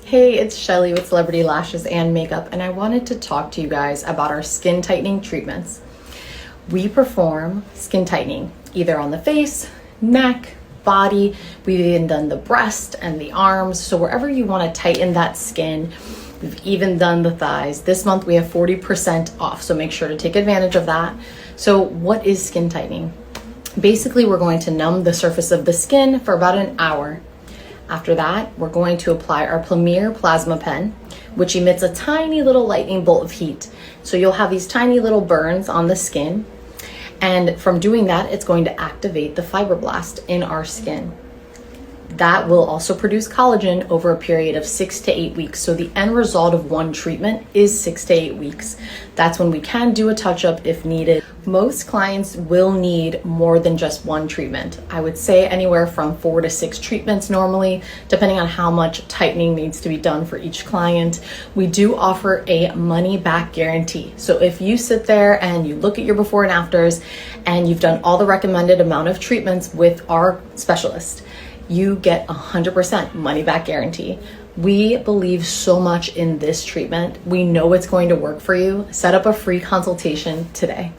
Hey, it's Shelly with Celebrity Lashes and Makeup, and I wanted to talk to you guys about our skin tightening treatments. We perform skin tightening either on the face, neck, body. We've even done the breast and the arms. So wherever you want to tighten that skin, we've even done the thighs. This month we have 40% off, so make sure to take advantage of that. So what is skin tightening? Basically, we're going to numb the surface of the skin for about an hour. After that, we're going to apply our Premier Plasma Pen, which emits a tiny little lightning bolt of heat. So you'll have these tiny little burns on the skin. And from doing that, it's going to activate the fibroblast in our skin. That will also produce collagen over a period of 6 to 8 weeks. So the end result of one treatment is 6 to 8 weeks. That's when we can do a touch-up if needed. Most clients will need more than just one treatment. I would say anywhere from 4 to 6 treatments normally, depending on how much tightening needs to be done for each client. We do offer a money-back guarantee. So if you sit there and you look at your before and afters and you've done all the recommended amount of treatments with our specialist, you get 100% money back guarantee. We believe so much in this treatment. We know it's going to work for you. Set up a free consultation today.